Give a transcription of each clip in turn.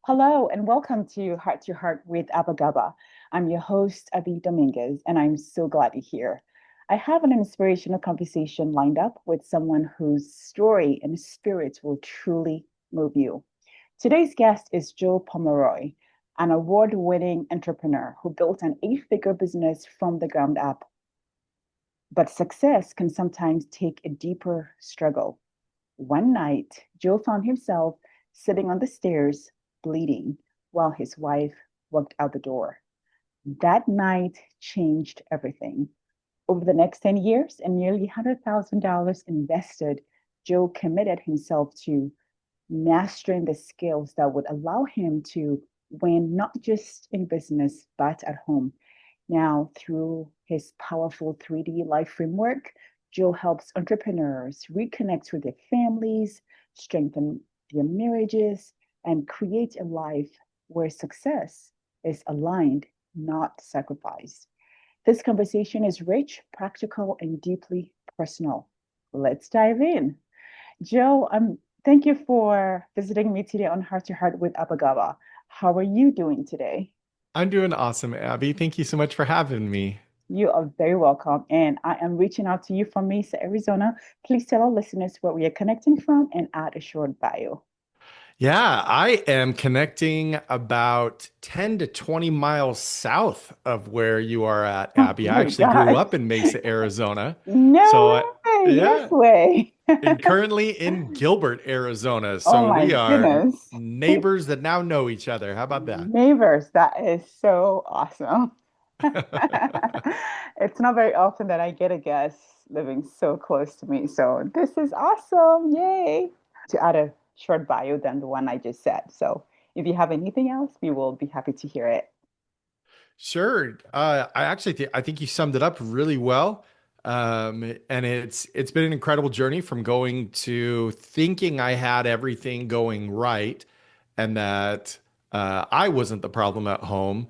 Hello and welcome to Heart with Abagaba. I'm your host, Abby Dominguez, and I'm so glad you're here. I have an inspirational conversation lined up with someone whose story and spirit will truly move you. Today's guest is Joe Pomeroy, an award-winning entrepreneur who built an eight-figure business from the ground up. But success can sometimes take a deeper struggle. One night, Joe found himself sitting on the stairs, bleeding, while his wife walked out the door. That night changed everything. Over the next 10 years and nearly $100,000 invested, Joe committed himself to mastering the skills that would allow him to win not just in business, but at home. Now, through his powerful 3D life framework, Joe helps entrepreneurs reconnect with their families, strengthen their marriages, and create a life where success is aligned, not sacrificed. This conversation is rich, practical, and deeply personal. Let's dive in. Joe, thank you for visiting me today on Heart to Heart with Abagaba. How are you doing today? I'm doing awesome, Abby. Thank you so much for having me. You are very welcome. And I am reaching out to you from Mesa, Arizona. Please tell our listeners where we are connecting from and add a short bio. Yeah, I am connecting about 10 to 20 miles south of where you are at, Oh Abby. I my actually grew gosh. up in Mesa, Arizona. So, No way. No yeah, way. and currently in Gilbert, Arizona. Oh So my we are goodness. neighbors that now know each other. How about that? Neighbors, that is so awesome. It's not very often that I get a guest living so close to me. So this is awesome. Yay. To add a short bio than the one I just said. So if you have anything else, we will be happy to hear it. Sure. I think you summed it up really well. And it's been an incredible journey from going to thinking I had everything going right and that I wasn't the problem at home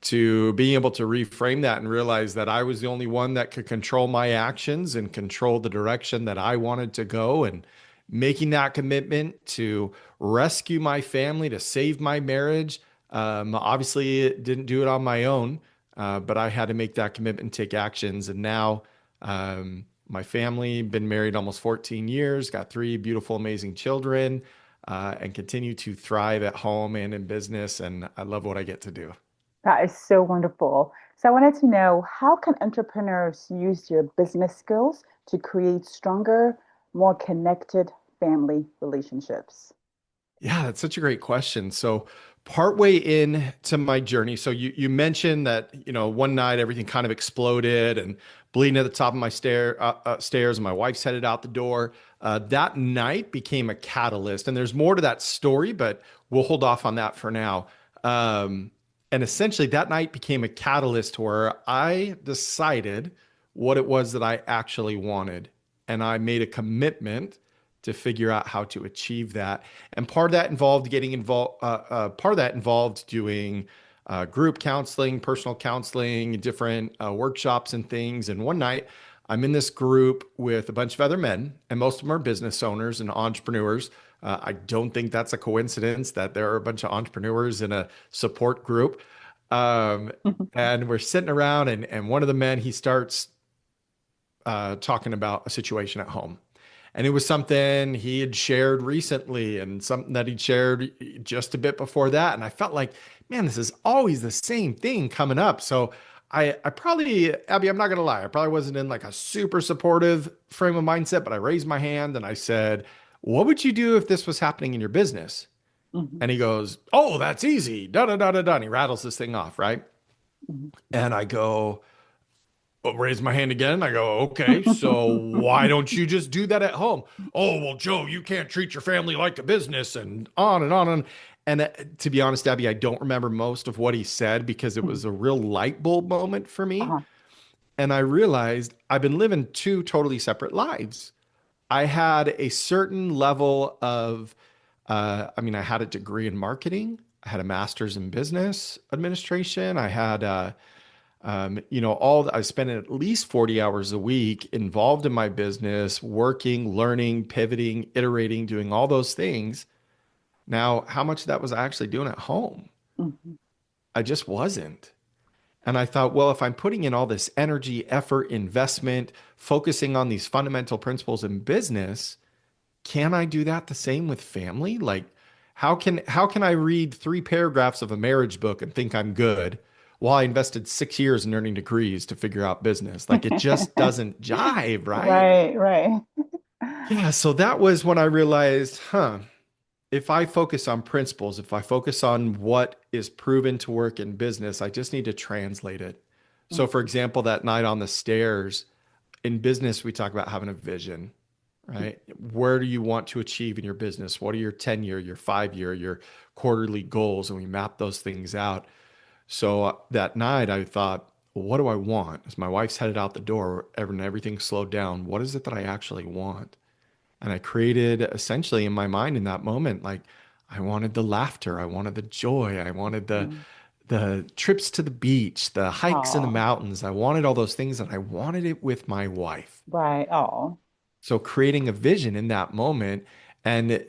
to being able to reframe that and realize that I was the only one that could control my actions and control the direction that I wanted to go and making that commitment to rescue my family, to save my marriage. Obviously, didn't do it on my own, but I had to make that commitment and take actions. And now, my family, been married almost 14 years, got three beautiful, amazing children, and continue to thrive at home and in business. And I love what I get to do. That is so wonderful. So I wanted to know, how can entrepreneurs use their business skills to create stronger, more connected family relationships? Yeah, that's such a great question. So, partway into my journey, so you mentioned that one night everything kind of exploded and bleeding at the top of my stairs, and my wife's headed out the door. That night became a catalyst, and there's more to that story, but we'll hold off on that for now. Um, and essentially, that night became a catalyst where I decided what it was that I actually wanted, and I made a commitment to figure out how to achieve that. And part of that involved getting involved. Part of that involved doing group counseling, personal counseling, different workshops and things. And one night, I'm in this group with a bunch of other men, and most of them are business owners and entrepreneurs. I don't think that's a coincidence that there are a bunch of entrepreneurs in a support group. Um, and we're sitting around, and one of the men, he starts talking about a situation at home. And it was something he had shared recently and something that he'd shared just a bit before that. And I felt like, man, this is always the same thing coming up. So I probably, Abby, I'm not going to lie, I probably wasn't in like a super supportive frame of mindset, but I raised my hand and I said, what would you do if this was happening in your business? Mhm, And he goes, oh, that's easy. Da da da da da. And he rattles this thing off, right? mhm. And I go, raise my hand again. I go, okay, so why don't you just do that at home? Oh, well, Joe, you can't treat your family like a business and on and on. And to be honest, Abby, I don't remember most of what he said because it Mhm. was a real light bulb moment for me. Uh-huh. And I realized I've been living two totally separate lives. I had a certain level of, I had a degree in marketing. I had a master's in business administration. I had I spent at least 40 hours a week involved in my business, working, learning, pivoting, iterating, doing all those things. Now, how much of that was I actually doing at home? Mhm. I just wasn't. And I thought, well, if I'm putting in all this energy, effort, investment, focusing on these fundamental principles in business, can I do that the same with family? Like, how can I read 3 paragraphs of a marriage book and think I'm good while I invested 6 years in earning degrees to figure out business? Like, it just doesn't jive, right? Right, right. Yeah, so that was when I realized, if I focus on principles, if I focus on what is proven to work in business, I just need to translate it. So, for Mhm. example, that night on the stairs, in business, we talk about having a vision, right? Where do you want to achieve in your business? What are your 10-year, your 5-year, your quarterly goals? And we map those things out. So that night, I thought, well, what do I want? As my wife's headed out the door and everything slowed down, what is it that I actually want? And I created essentially in my mind in that moment, like I wanted the laughter, I wanted the joy, I wanted Mhm. the trips to the beach, the hikes in the Oh, mountains. I wanted all those things and I wanted it with my wife. right. Oh. So creating a vision in that moment and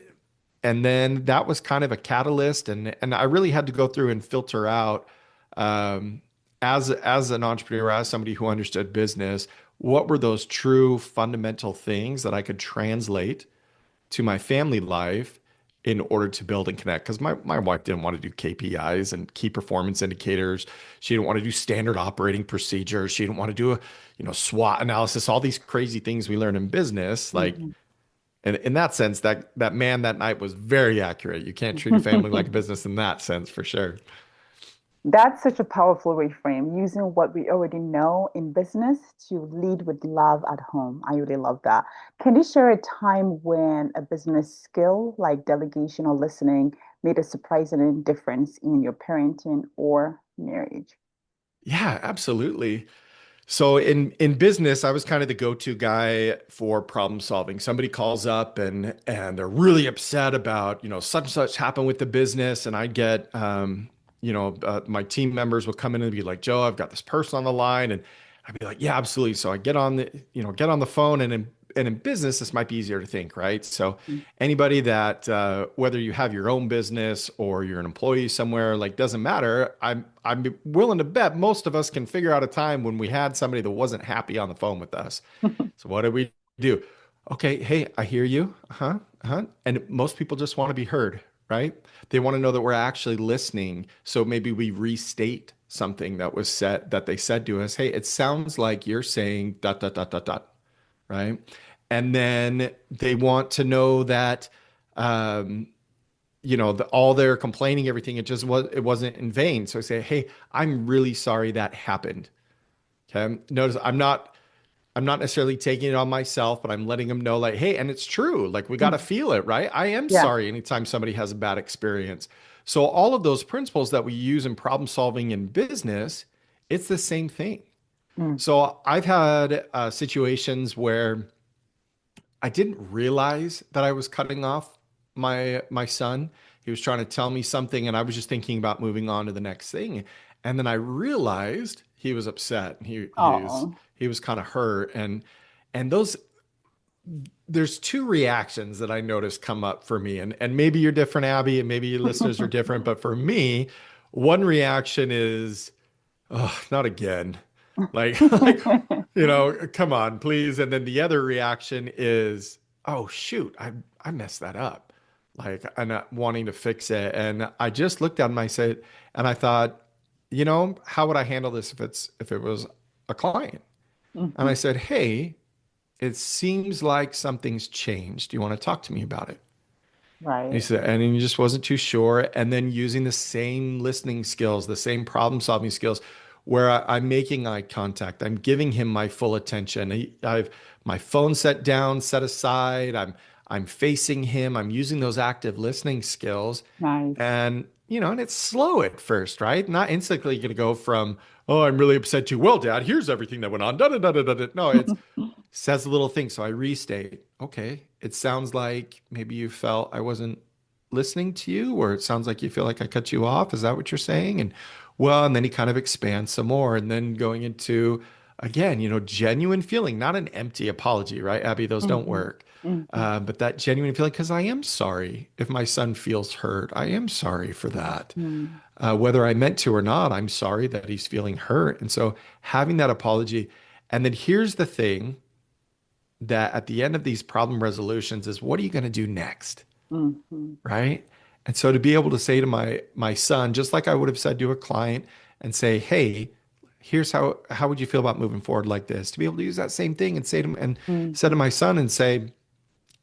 and then that was kind of a catalyst and I really had to go through and filter out um, as an entrepreneur, as somebody who understood business, what were those true fundamental things that I could translate to my family life in order to build and connect. Because my wife didn't want to do KPIs and key performance indicators. She didn't want to do standard operating procedures. She didn't want to do a, SWOT analysis, all these crazy things we learn in business. Like, Mhm. and in that sense, that man that night was very accurate. You can't treat a family like a business in that sense for sure. That's such a powerful reframe, using what we already know in business to lead with love at home. I really love that. Can you share a time when a business skill like delegation or listening made a surprising difference in your parenting or marriage? Yeah, absolutely. So in business, I was kind of the go-to guy for problem solving. Somebody calls up and they're really upset about, such and such happened with the business, and I'd get my team members would come in and be like, "Joe, I've got this person on the line," and I'd be like, "Yeah, absolutely." So I get on the phone, and in business, this might be easier to think, right? So anybody that whether you have your own business or you're an employee somewhere, like doesn't matter. I'm willing to bet most of us can figure out a time when we had somebody that wasn't happy on the phone with us. So what did we do? Okay, hey, I hear you. Uh-huh. Uh-huh. And most people just want to be heard, right? They want to know that we're actually listening. So maybe we restate something that was said that they said to us. Hey, it sounds like you're saying dot dot dot dot dot, right? And then they want to know that um, all their complaining, everything, it wasn't in vain. So I say, hey, I'm really sorry that happened. Okay. Notice I'm not necessarily taking it on myself, but I'm letting them know, like, hey, and it's true. Like, we got to Mhm. feel it, right? I am Yeah. sorry anytime somebody has a bad experience. So, all of those principles that we use in problem solving in business, it's the same thing. Mm. So, I've had situations where I didn't realize that I was cutting off my son. He was trying to tell me something, and I was just thinking about moving on to the next thing. And then I realized he was upset. Oh. He was kind of hurt, and those there's two reactions that I noticed come up for me, and maybe you're different, Abby, and maybe your listeners are different, but for me, one reaction is, oh, not again. Like, like, come on, please. And then the other reaction is, oh, shoot, I messed that up. Like, I'm not wanting to fix it. And I just looked at him, I said, and I thought, how would I handle this if it was a client? And I Mhm. said, hey, it seems like something's changed. Do you want to talk to me about it? He Right. said, and he just wasn't too sure. And then using the same listening skills, the same problem solving skills, where I'm making eye contact, I'm giving him my full attention. I've my phone set down, set aside. I'm facing him. I'm using those active listening skills, Nice. and and it's slow at first, right? Not instantly going to go from, oh, I'm really upset to, well, Dad, here's everything that went on. Da, da, da, da, da, da. No, it's says a little thing. So I restate, okay, it sounds like maybe you felt I wasn't listening to you, or it sounds like you feel like I cut you off. Is that what you're saying? And well, and then he kind of expands some more, and then going into, again, genuine feeling, not an empty apology, right, Abby? Those don't Mhm. work. Hmm. But that genuine feeling, because I am sorry if my son feels hurt. I am sorry for that. Mm. Whether I meant to or not, I'm sorry that he's feeling hurt. And so having that apology. And then here's the thing that at the end of these problem resolutions is what are you going to do next? Hmm. Right. And so to be able to say to my son, just like I would have said to a client and say, hey, here's how would you feel about moving forward like this? To be able to use that same thing and say to him and said to Hmm. my son and say,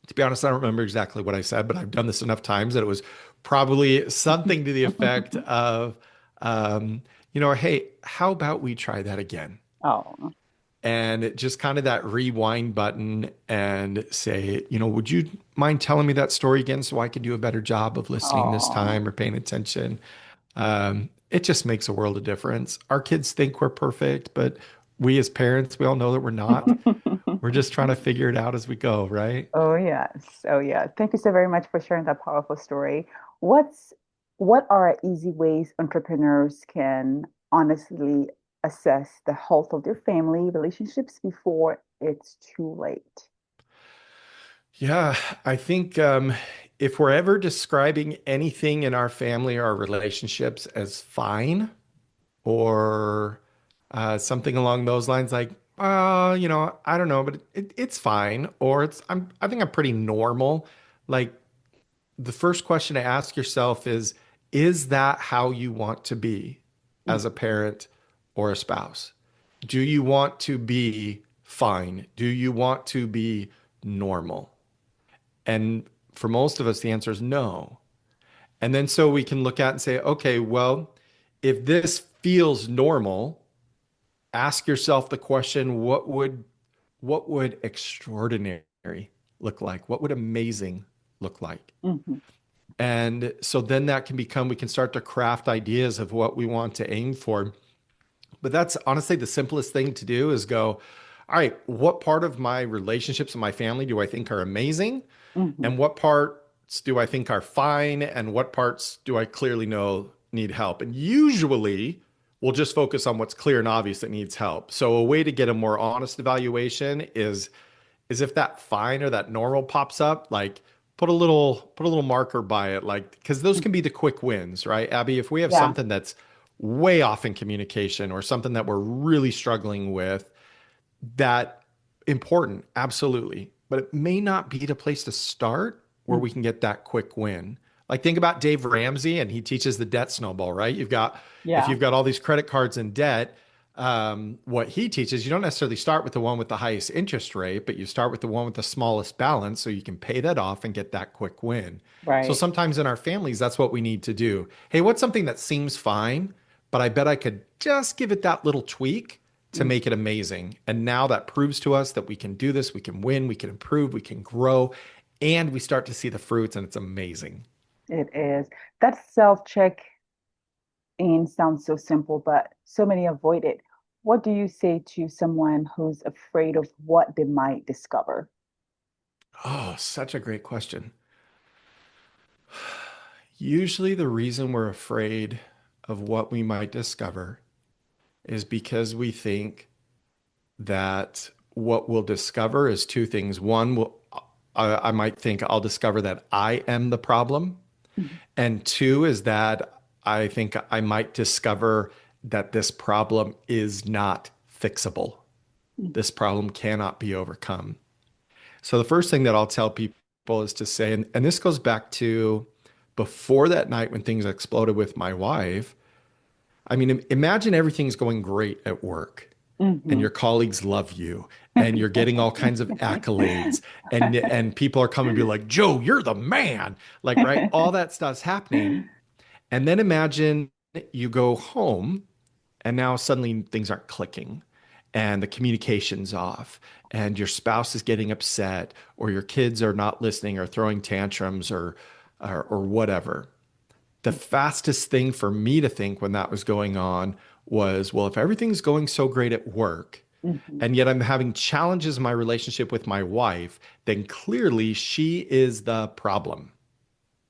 to be honest, I don't remember exactly what I said, but I've done this enough times that it was probably something to the effect of, um, hey, how about we try that again? Oh, And it just kind of that rewind button and say, would you mind telling me that story again so I can do a better job of listening this oh. time or paying attention? It just makes a world of difference. Our kids think we're perfect, but we as parents, we all know that we're not. We're just trying to figure it out as we go, right? Oh yes. Oh yeah. Thank you so very much for sharing that powerful story. What's what are easy ways entrepreneurs can honestly assess the health of their family relationships before it's too late? Yeah, I think if we're ever describing anything in our family or our relationships as fine or something along those lines, like, I don't know, but it's fine, or I think I'm pretty normal. Like the first question to ask yourself is that how you want to be Mm, as a parent or a spouse? Do you want to be fine? Do you want to be normal? And for most of us, the answer is no. And then so we can look at and say, okay, well, if this feels normal, ask yourself the question, what would extraordinary look like? What would amazing look like? mhm, And so then that can become, we can start to craft ideas of what we want to aim for. But that's honestly the simplest thing to do is go, all right, what part of my relationships and my family do I think are amazing? mhm, And what parts do I think are fine? And what parts do I clearly know need help? And usually we'll just focus on what's clear and obvious that needs help. So a way to get a more honest evaluation is if that fine or that normal pops up, like put a little marker by it, like because those can be the quick wins, right, Abby? If we have yeah. something that's way off in communication or something that we're really struggling with, that important, absolutely. But it may not be the place to start where we Mhm. can get that quick win. Like think about Dave Ramsey and he teaches the debt snowball, right? If Yeah. you've got all these credit cards in debt, what he teaches, you don't necessarily start with the one with the highest interest rate, but you start with the one with the smallest balance so you can pay that off and get that quick win. So Right. sometimes in our families, that's what we need to do. Hey, what's something that seems fine, but I bet I could just give it that little tweak to Mm, make it amazing. And now that proves to us that we can do this, we can win, we can improve, we can grow, and we start to see the fruits, and it's amazing. it is. That self-check in sounds so simple, but so many avoid it. What do you say to someone who's afraid of what they might discover? Oh, such a great question. Usually, the reason we're afraid of what we might discover is because we think that what we'll discover is two things. One, I might think I'll discover that I am the problem. Mhm, And two is that I think I might discover that this problem is not fixable. mhm, This problem cannot be overcome. So the first thing that I'll tell people is to say, and this goes back to before that night when things exploded with my wife. I mean, imagine everything's going great at work and mhm. your colleagues love you and you're getting all kinds of accolades and people are coming and be like, Joe, you're the man. Like, right? All that stuff's happening. And then imagine you go home and now suddenly things aren't clicking and the communication's off and your spouse is getting upset or your kids are not listening or throwing tantrums or whatever. The fastest thing for me to think when that was going on was, well, if everything's going so great at work Mhm, and yet I'm having challenges in my relationship with my wife, then clearly she is the problem.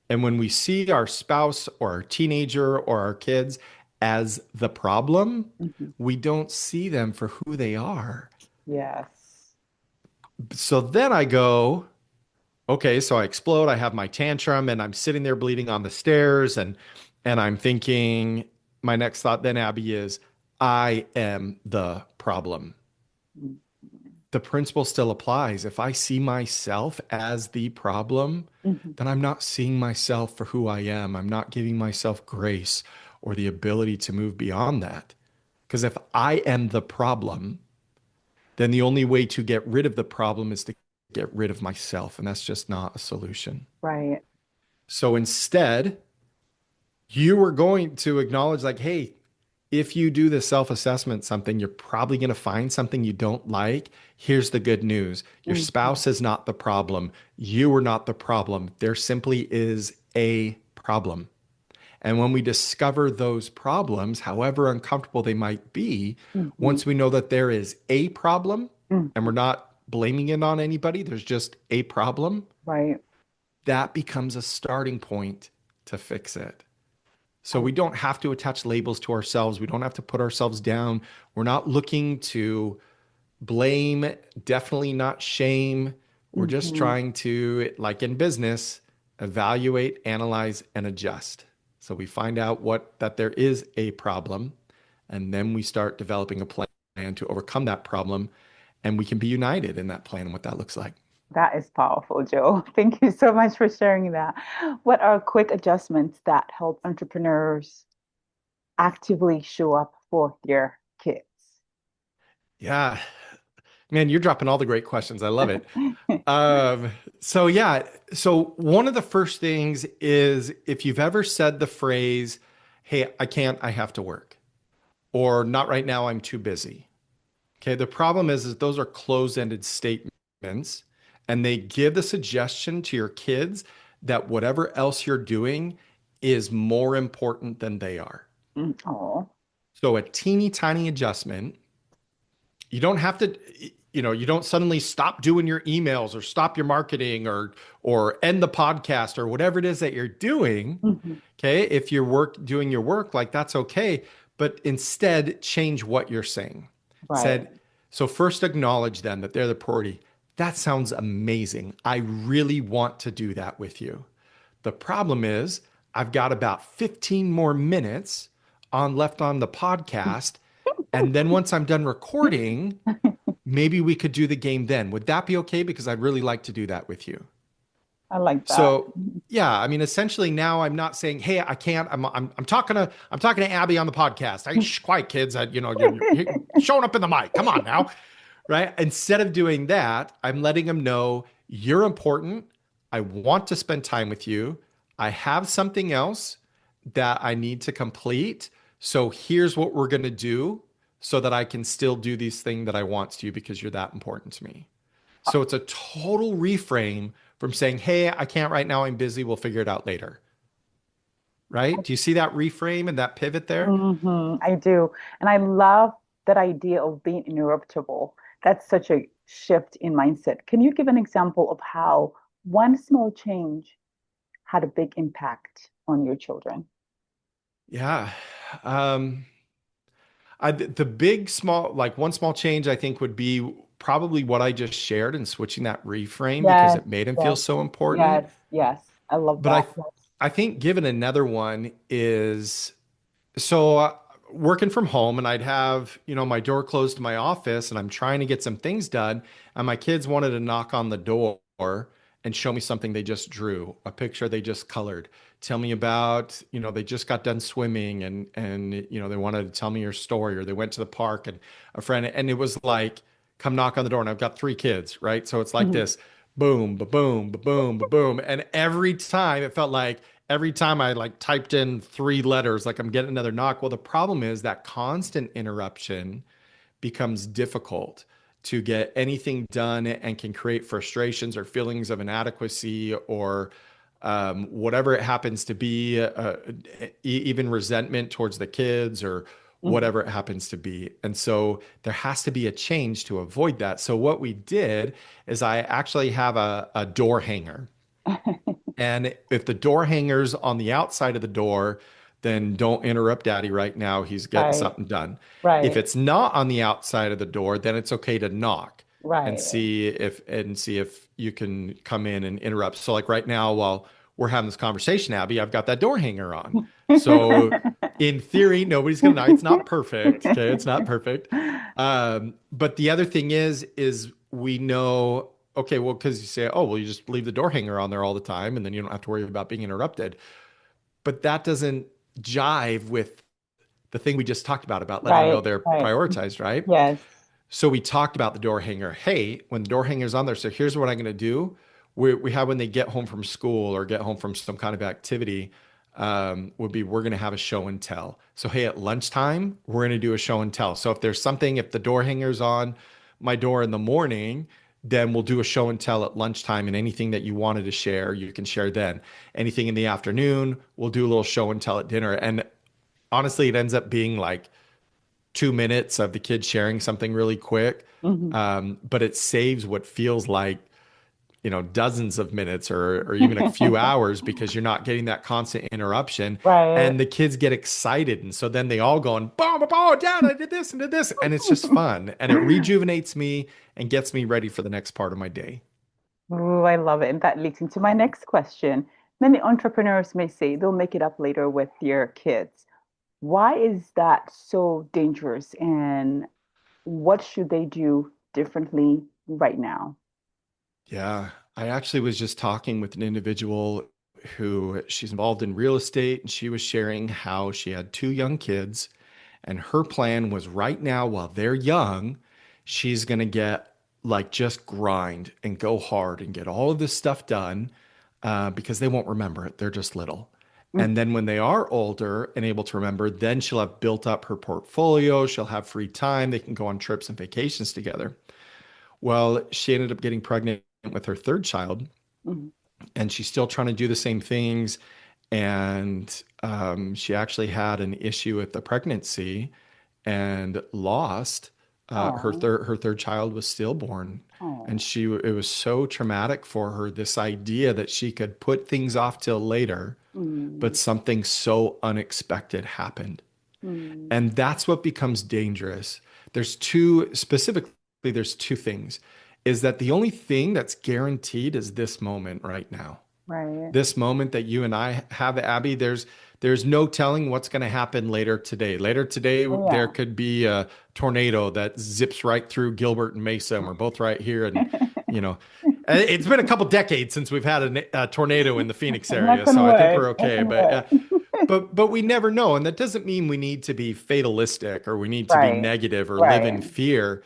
And when we see our spouse or our teenager or our kids as the problem, mhm. we don't see them for who they are. Yes. So then I go, okay, so I explode, I have my tantrum, and I'm sitting there bleeding on the stairs, and I'm thinking, my next thought then, Abby, is I am the problem. Mhm. The principle still applies. If I see myself as the problem, Mhm. then I'm not seeing myself for who I am. I'm not giving myself grace or the ability to move beyond that. Because if I am the problem, then the only way to get rid of the problem is to get rid of myself. And that's just not a solution. Right. So instead, you are going to acknowledge, like, hey, if you do the self assessment something, you're probably going to find something you don't like. Here's the good news: your Mhm. spouse is not the problem. You are not the problem. There simply is a problem. And when we discover those problems, however uncomfortable they might be, Mhm. once we know that there is a problem and Mhm. we're not blaming it on anybody, there's just a problem, Right. that becomes a starting point to fix it. So I, we don't have to attach labels to ourselves. We don't have to put ourselves down. We're not looking to blame, definitely not shame. We're just mhm. trying to, like in business, evaluate, analyze, and adjust. So we find out what that there is a problem, and then we start developing a plan to overcome that problem, and we can be united in that plan and what that looks like. That is powerful, Joe. Thank you so much for sharing that. What are quick adjustments that help entrepreneurs actively show up for their kids? Yeah, man, you're dropping all the great questions. I love it. Um, so yeah, so one of the first things is if you've ever said the phrase, "Hey, I can't, I have to work," or "Not right now, I'm too busy." Okay, the problem is those are closed-ended statements, and they give the suggestion to your kids that whatever else you're doing is more important than they are. Oh. So a teeny tiny adjustment, you don't have to, you don't suddenly stop doing your emails or stop your marketing or end the podcast or whatever it is that you're doing. Mhm. Okay, if you're doing your work, like, that's okay, but instead change what you're saying. Right. Said, so first acknowledge them that they're the priority. That sounds amazing. I really want to do that with you. The problem is I've got about 15 more minutes on left on the podcast, and then once I'm done recording, maybe we could do the game then. Would that be okay? Because I'd really like to do that with you. I like that. So yeah, I mean, essentially now I'm not saying, hey, I can't. I'm talking to Abby on the podcast. Hey, shh, quiet kids. You're showing up in the mic. Come on now, right? Instead of doing that, I'm letting them know you're important. I want to spend time with you. I have something else that I need to complete. So here's what we're going to do so that I can still do these things that I want to because you're that important to me. So it's a total reframe from saying, hey, I can't right now, I'm busy, we'll figure it out later. Right? Do you see that reframe and that pivot there? I do. And I love that idea of being interruptible. That's such a shift in mindset. Can you give an example of how one small change had a big impact on your children? Yeah. Um, the big small, like one small change, I think would be probably what I just shared and switching that reframe because Yes, it made him feel yes, so important. yes, yes. I love But that. I, Yes. I think given another one is so working from home, and I'd have, my door closed to my office, and I'm trying to get some things done, and my kids wanted to knock on the door and show me something they just drew, a picture they just colored, tell me about, they just got done swimming, and they wanted to tell me your story, or they went to the park and a friend, and it was like, come knock on the door, and I've got three kids, right? So it's like Mhm. this, boom, ba boom, ba boom, ba boom, and every time it felt like every time I like typed in three letters, like I'm getting another knock. Well, the problem is that constant interruption becomes difficult to get anything done and can create frustrations or feelings of inadequacy or whatever it happens to be, even resentment towards the kids or Mhm. whatever it happens to be. And so there has to be a change to avoid that. So what we did is I actually have a door hanger. And if the door hanger's on the outside of the door, then don't interrupt daddy right now. He's getting Right, something done. If right. it's not on the outside of the door, then it's okay to knock. and Right. see if you can come in and interrupt. So like right now, while we're having this conversation, Abby, I've got that door hanger on. So in theory, nobody's gonna know. It's not perfect. Okay, it's not perfect. But the other thing is we know, okay, well, because you say, oh, well, you just leave the door hanger on there all the time, and then you don't have to worry about being interrupted. But that doesn't jive with the thing we just talked about letting them know Right, they're right. prioritized, right? Yes. So we talked about the door hanger. Hey, when the door hanger's on there, so here's what I'm going to do. We have when they get home from school or get home from some kind of activity, would be we're going to have a show and tell. So hey, at lunchtime, we're going to do a show and tell. So if there's something, if the door hanger's on my door in the morning, then we'll do a show and tell at lunchtime, and anything that you wanted to share, you can share then. Anything in the afternoon, we'll do a little show and tell at dinner. And honestly, it ends up being like 2 minutes of the kid sharing something really quick. Mhm. But it saves what feels like, dozens of minutes or even a few hours because you're not getting that constant interruption. Right. And the kids get excited. And so then they all going, boom, boom, boom, dad, I did this and did this. And it's just fun. And it rejuvenates me and gets me ready for the next part of my day. Ooh, I love it. And that leads into my next question. Many entrepreneurs may say they'll make it up later with their kids. Why is that so dangerous? And what should they do differently right now? Yeah. I actually was just talking with an individual who she's involved in real estate, and she was sharing how she had two young kids. And her plan was right now, while they're young, she's going to get like just grind and go hard and get all of this stuff done because they won't remember it. They're just little. Mm, And then when they are older and able to remember, then she'll have built up her portfolio. She'll have free time. They can go on trips and vacations together. Well, she ended up getting pregnant with her third child, mm. and she's still trying to do the same things. And she actually had an issue with the pregnancy and lost Oh, her third child was stillborn. And oh. it was so traumatic for her, this idea that she could put things off till later, but Mm, something so unexpected happened. mm. And that's what becomes dangerous. There's two things. Is that the only thing that's guaranteed is this moment right now, Right. this moment that you and I have, Abby. There's no telling what's going to happen later today. Later today, there Yeah. could be a tornado that zips right through Gilbert and Mesa, and we're both right here. And you know, it's been a couple decades since we've had a tornado in the Phoenix area, Knock on so I think wood. we're Knock okay. on But wood. but we never know, and that doesn't mean we need to be fatalistic or we need to be Right. negative or live Right. in fear.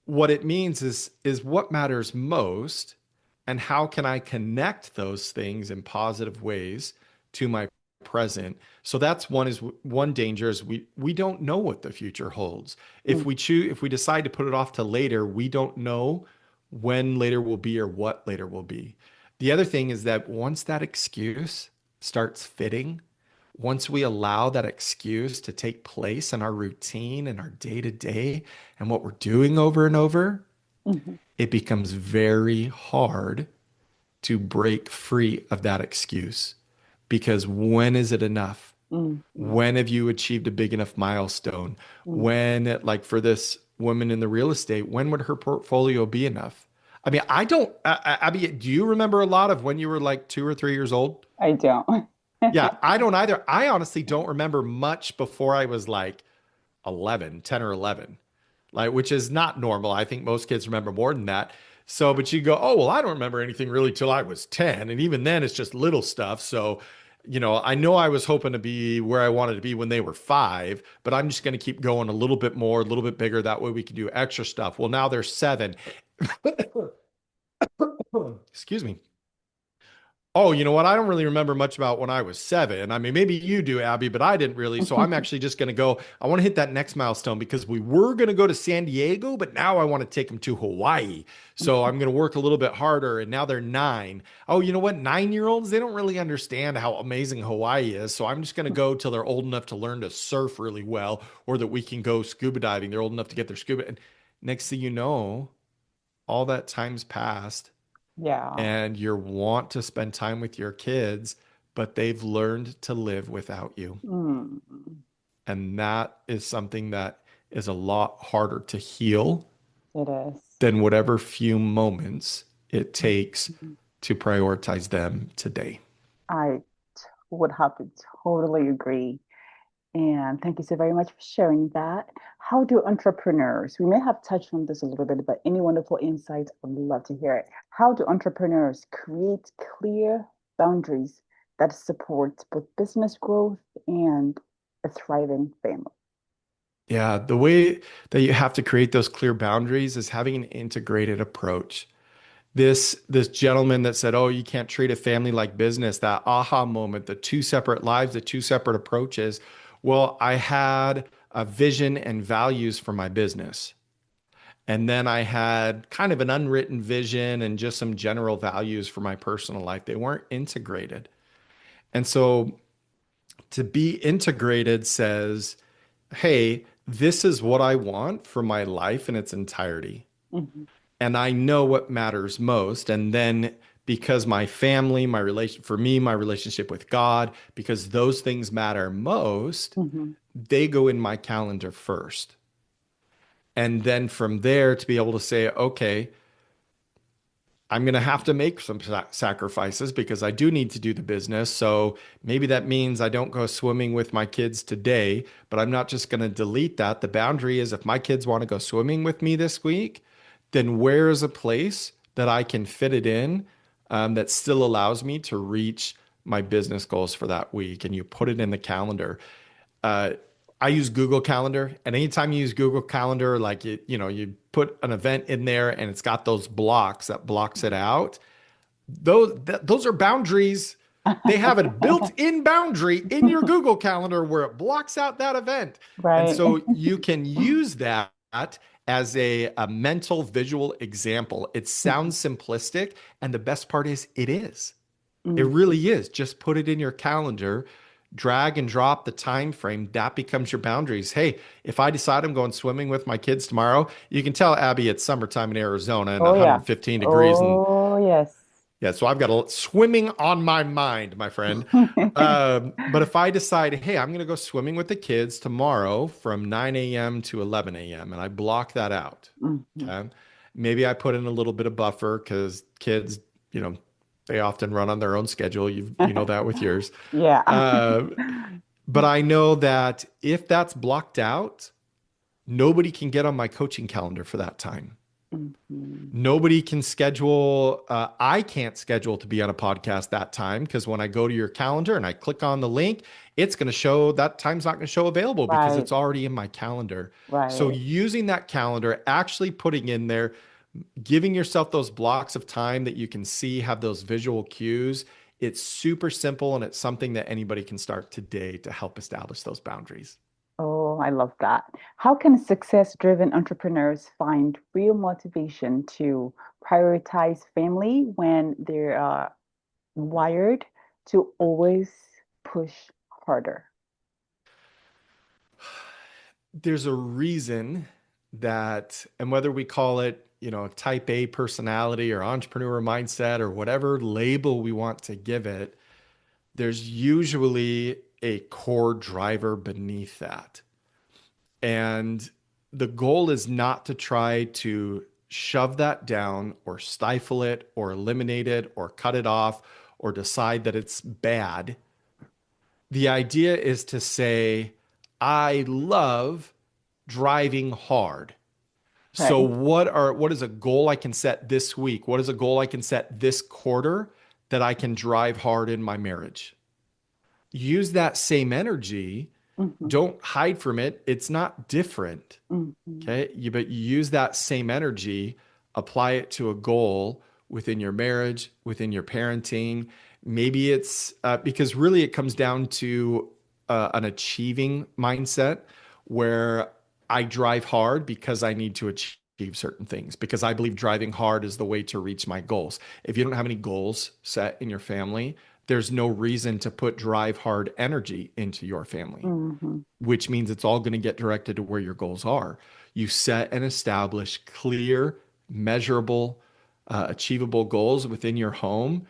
What it means is what matters most, and how can I connect those things in positive ways to my present. So that's one danger is we don't know what the future holds. Mm, If we decide to put it off to later, we don't know when later will be or what later will be. The other thing is that once that excuse starts fitting, once we allow that excuse to take place in our routine and our day to day and what we're doing over and over, mhm, it becomes very hard to break free of that excuse. Because when is it enough? mm, mm, When have you achieved a big enough milestone? mm. When, like for this woman in the real estate, when would her portfolio be enough? I mean, I don't, Abby, do you remember a lot of when you were like 2 or 3 years old? I don't. Yeah, I don't either. I honestly don't remember much before I was like 11, 10 or 11, like, which is not normal. I think most kids remember more than that. So, but you go, oh, well, I don't remember anything really till I was 10. And even then, it's just little stuff. So, I know I was hoping to be where I wanted to be when they were 5, but I'm just going to keep going a little bit more, a little bit bigger. That way we can do extra stuff. Well, now they're 7. Excuse me. Oh, you know what? I don't really remember much about when I was 7. I mean, maybe you do, Abby, but I didn't really. So I'm actually just going to go. I want to hit that next milestone because we were going to go to San Diego, but now I want to take them to Hawaii. So I'm going to work a little bit harder. And now they're 9. Oh, you know what? 9-year-olds, they don't really understand how amazing Hawaii is. So I'm just going to go till they're old enough to learn to surf really well, or that we can go scuba diving. They're old enough to get their scuba. And next thing you know, all that time's passed Yeah. and you want to spend time with your kids, but they've learned to live without you. Mm, And that is something that is a lot harder to heal it is. than whatever few moments it takes Mhm. to prioritize them today. I would have to totally agree. And thank you so very much for sharing that. How do entrepreneurs, we may have touched on this a little bit, but any wonderful insights, I'd love to hear it. How do entrepreneurs create clear boundaries that support both business growth and a thriving family? Yeah, the way that you have to create those clear boundaries is having an integrated approach. This gentleman that said, "Oh, you can't treat a family like business," that aha moment, the two separate lives, the two separate approaches. Well, I had a vision and values for my business. And then I had kind of an unwritten vision and just some general values for my personal life. They weren't integrated. And so to be integrated says, hey, this is what I want for my life in its entirety. Hmm. And I know what matters most. And then because my family, my relation, for me, my relationship with God, because those things matter most, Hmm. they go in my calendar first. And then from there to be able to say, okay, I'm going to have to make some sacrifices because I do need to do the business. So maybe that means I don't go swimming with my kids today, but I'm not just going to delete that. The boundary is if my kids want to go swimming with me this week, then where is a place that I can fit it in that still allows me to reach my business goals for that week? And you put it in the calendar. uh, I use Google Calendar, and anytime you use Google Calendar, like you put an event in there, and it's got those blocks that blocks it out. Those are boundaries. They have a built-in boundary in your Google Calendar where it blocks out that event, and Right. so you can use that as a mental visual example. It sounds simplistic, and the best part is it is. It Mhm. really is. Just put it in your calendar, drag and drop the time frame. That becomes your boundaries. Hey, if I decide I'm going swimming with my kids tomorrow, you can tell Abby it's summertime in Arizona and Oh, yeah. 115 degrees. And Oh, yes. yeah, so I've got swimming on my mind, my friend. But if I decide, hey, I'm going to go swimming with the kids tomorrow from 9 a.m. to 11 a.m., and I block that out, Mhm. okay? Maybe I put in a little bit of buffer because kids, you know, they often run on their own schedule. You know that with yours. Yeah. Uh, but I know that if that's blocked out, nobody can get on my coaching calendar for that time. Mhm. Nobody can schedule, I can't schedule to be on a podcast that time because when I go to your calendar and I click on the link, it's going to show that time's not going to show available because Right. it's already in my calendar. So Right. using that calendar, actually putting in there, giving yourself those blocks of time that you can see, have those visual cues. It's super simple and it's something that anybody can start today to help establish those boundaries. Oh, I love that. How can success-driven entrepreneurs find real motivation to prioritize family when they're wired to always push harder? There's a reason that, and whether we call it, type A personality or entrepreneur mindset or whatever label we want to give it, there's usually a core driver beneath that. And the goal is not to try to shove that down or stifle it or eliminate it or cut it off or decide that it's bad. The idea is to say, I love driving hard. So Right. what is a goal I can set this week? What is a goal I can set this quarter that I can drive hard in my marriage? Use that same energy. Hmm. Don't hide from it. It's not different. Hmm. Okay. But you use that same energy, apply it to a goal within your marriage, within your parenting. Maybe it's because really it comes down to an achieving mindset where I drive hard because I need to achieve certain things, because I believe driving hard is the way to reach my goals. If you don't have any goals set in your family, there's no reason to put drive hard energy into your family, Hmm. which means it's all going to get directed to where your goals are. You set and establish clear, measurable, achievable goals within your home.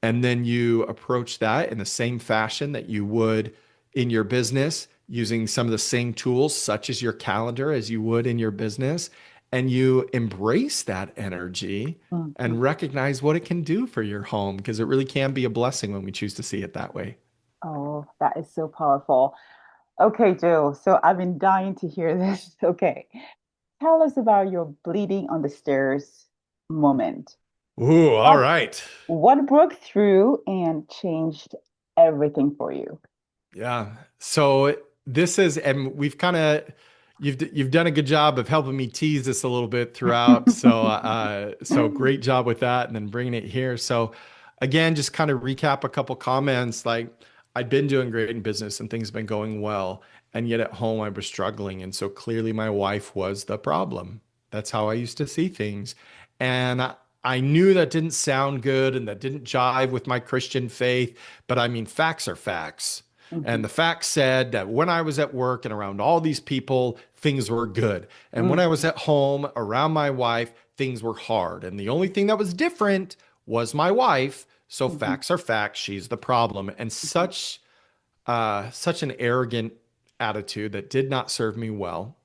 And then you approach that in the same fashion that you would in your business, using some of the same tools, such as your calendar, as you would in your business. and you embrace that energy Mhm. and recognize what it can do for your home because it really can be a blessing when we choose to see it that way. Oh, that is so powerful. Okay, Joe. So I've been dying to hear this. Okay. Tell us about your bleeding on the stairs moment. Ooh, all What right. what broke through and changed everything for you? Yeah. So this is, and we've kind of, you've done a good job of helping me tease this a little bit throughout. So great job with that, and then bringing it here. So, again, just kind of recap a couple comments. Like I'd been doing great in business, and things have been going well, and yet at home I was struggling, and so clearly my wife was the problem. That's how I used to see things, and I knew that didn't sound good, and that didn't jive with my Christian faith. But I mean, facts are facts. And Mhm. the facts said that when I was at work and around all these people, things were good. And when I was Mhm. at home around my wife, things were hard. And the only thing that was different was my wife. So Mhm. facts are facts. She's the problem. And Mhm. such an arrogant attitude that did not serve me well.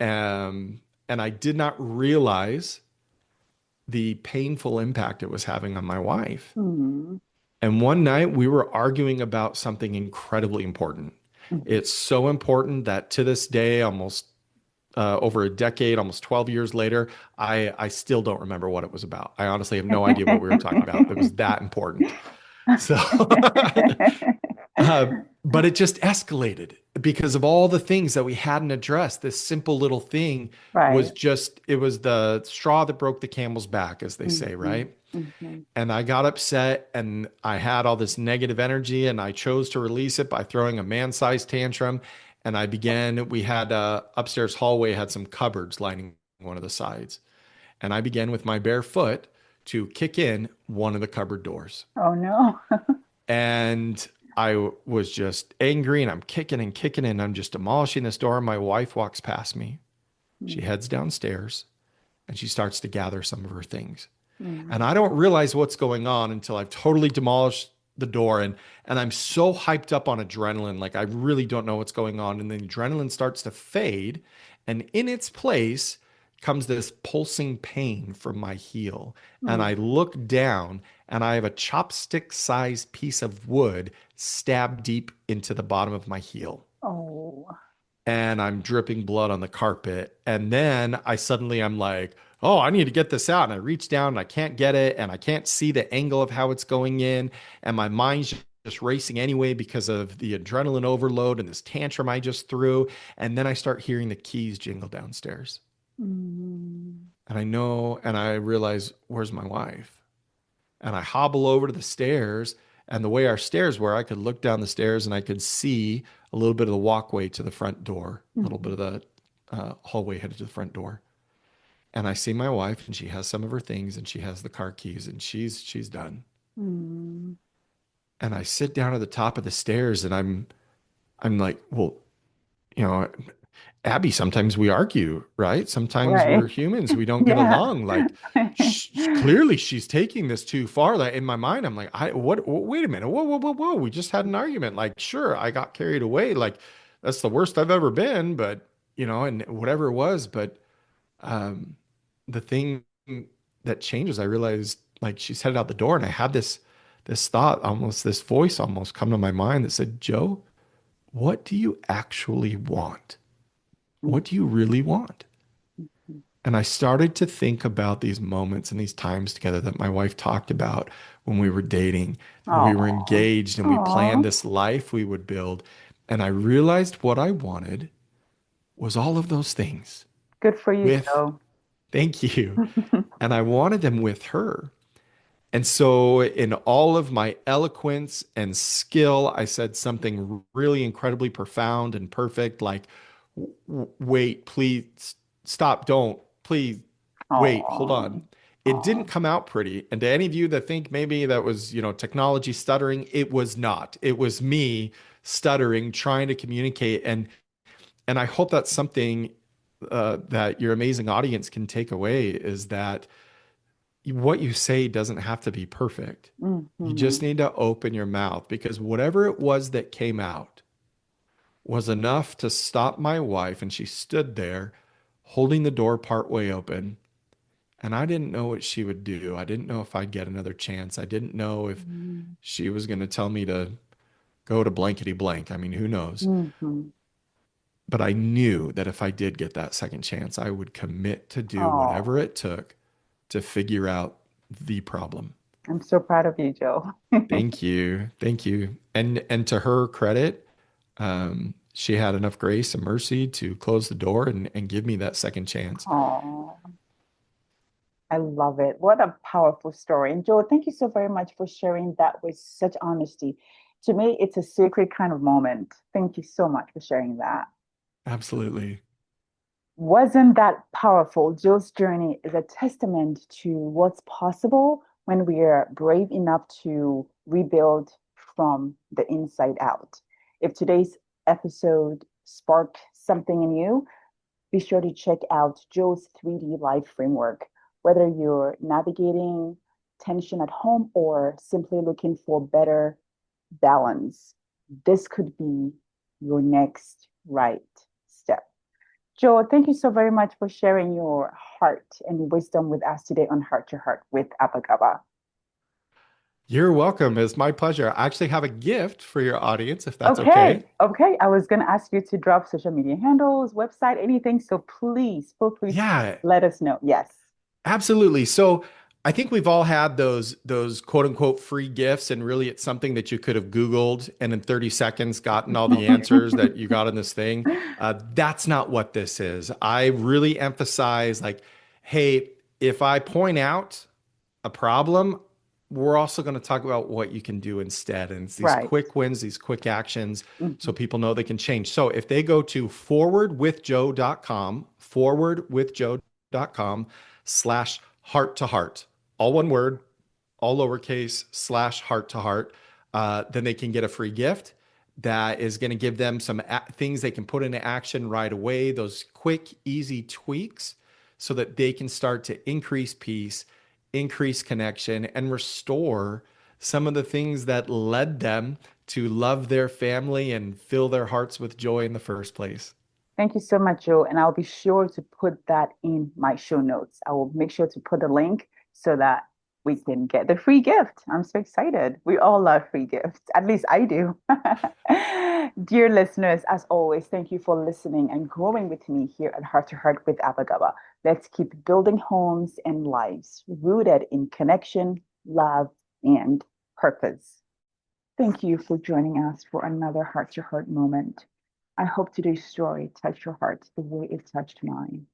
And I did not realize the painful impact it was having on my wife. Mhm. And one night we were arguing about something incredibly important. Mhm. It's so important that to this day, almost over a decade, almost 12 years later, I still don't remember what it was about. I honestly have no idea what we were talking about. It was that important. So, uh, but it just escalated because of all the things that we hadn't addressed. This simple little thing Right. was just, it was the straw that broke the camel's back, as they say, Mhm. right? Mhm. And I got upset and I had all this negative energy and I chose to release it by throwing a man-sized tantrum. And I began, we had upstairs hallway had some cupboards lining one of the sides. And I began with my bare foot to kick in one of the cupboard doors. Oh no. And I was just angry and I'm kicking and kicking and I'm just demolishing this door. My wife walks past me. She heads downstairs and she starts to gather some of her things. And Mhm. I don't realize what's going on until I've totally demolished the door and I'm so hyped up on adrenaline, like I really don't know what's going on. And then the adrenaline starts to fade, and in its place comes this pulsing pain from my heel. And I Mhm. look down and I have a chopstick sized piece of wood stabbed deep into the bottom of my heel, Oh. and I'm dripping blood on the carpet. And then I'm like, oh, I need to get this out. And I reach down and I can't get it. And I can't see the angle of how it's going in. And my mind's just racing anyway because of the adrenaline overload and this tantrum I just threw. And then I start hearing the keys jingle downstairs. Mhm. And I know, and I realize, where's my wife? And I hobble over to the stairs. And the way our stairs were, I could look down the stairs and I could see a little bit of the walkway to the front door, a little bit Mhm. of the hallway headed to the front door. And I see my wife, and she has some of her things, and she has the car keys, and she's done. Mhm. And I sit down at the top of the stairs, and I'm like, well, you know, Abby, sometimes we argue, right? Sometimes we're Right. humans. We don't get Yeah. along. Like, clearly she's taking this too far. Like in my mind, I'm like, wait a minute. Whoa, whoa, whoa, whoa. We just had an argument. Like, sure, I got carried away. Like, that's the worst I've ever been, but, and whatever it was. But um, the thing that changes, I realized like she's headed out the door, and I had this thought, almost this voice almost come to my mind that said, Joe, what do you actually want? What do you really want? And I started to think about these moments and these times together that my wife talked about when we were dating, when we were Oh. engaged and we planned Oh. this life we would build. And I realized what I wanted was all of those things Good for you, with, Joe. thank you. And I wanted them with her. And so, in all of my eloquence and skill, I said something really incredibly profound and perfect, like, Wait, please stop, don't, please wait, hold on." Oh. It didn't Oh. come out pretty. And to any of you that think maybe that was, technology stuttering, it was not. It was me stuttering, trying to communicate. And I hope that's something that your amazing audience can take away is that what you say doesn't have to be perfect. You just Mhm. need to open your mouth because whatever it was that came out was enough to stop my wife. And she stood there holding the door partway open. And I didn't know what she would do. I didn't know if I'd get another chance. I didn't know if Mm. she was going to tell me to go to blankety blank. I mean, who knows? Mhm. But I knew that if I did get that second chance, I would commit to do whatever Oh, it took to figure out the problem. I'm so proud of you, Joe. Thank you. Thank you. And to her credit, she had enough grace and mercy to close the door and give me that second chance. Oh, I love it. What a powerful story. And Joe, thank you so very much for sharing that with such honesty. To me, it's a sacred kind of moment. Thank you so much for sharing that. Absolutely. Wasn't that powerful? Joe's journey is a testament to what's possible when we are brave enough to rebuild from the inside out. If today's episode sparked something in you, be sure to check out Joe's 3D life framework. Whether you're navigating tension at home or simply looking for better balance, this could be your next right step. Joe, thank you so very much for sharing your heart and wisdom with us today on Heart to Heart with Abagaba. You're welcome. It's my pleasure. I actually have a gift for your audience, if that's okay. Okay. I was going to ask you to drop social media handles, website, anything. So please feel free to Yeah, let us know. Yes. absolutely. So I think we've all had those quote unquote free gifts, and really it's something that you could have Googled and in 30 seconds gotten all the answers that you got in this thing. That's not what this is. I really emphasize like, hey, if I point out a problem, we're also going to talk about what you can do instead. And it's these Right. quick wins, these quick actions, so Mhm. people know they can change. So if they go to forwardwithjoe.com /heart to heart, all one word, all lowercase /heart to heart, then they can get a free gift that is going to give them some things they can put into action right away, those quick, easy tweaks so that they can start to increase peace, increase connection, and restore some of the things that led them to love their family and fill their hearts with joy in the first place. Thank you so much, Joe. And I'll be sure to put that in my show notes. I will make sure to put a link so that we can get the free gift. I'm so excited. We all love free gifts. At least I do. Dear listeners, as always, thank you for listening and growing with me here at Heart to Heart with Abagaba. Let's keep building homes and lives rooted in connection, love, and purpose. Thank you for joining us for another Heart to Heart moment. I hope today's story touched your heart the way it touched mine.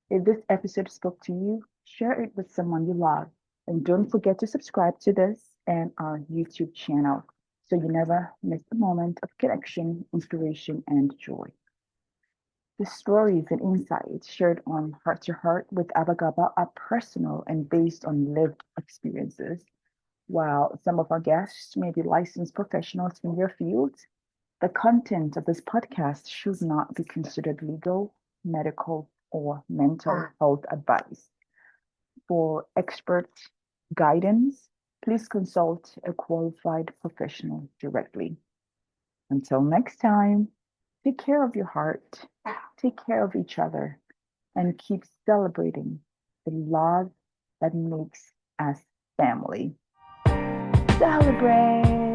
If this episode spoke to you, share it with someone you love. And don't forget to subscribe to this and our YouTube channel so you never miss a moment of connection, inspiration, and joy. The stories and insights shared on Heart to Heart with Abagaba are personal and based on lived experiences. While some of our guests may be licensed professionals in their fields, the content of this podcast should not be considered legal, medical, or mental health advice. For expert guidance, please consult a qualified professional directly. Until next time, take care of your heart, take care of each other, and keep celebrating the love that makes us family. Celebrate!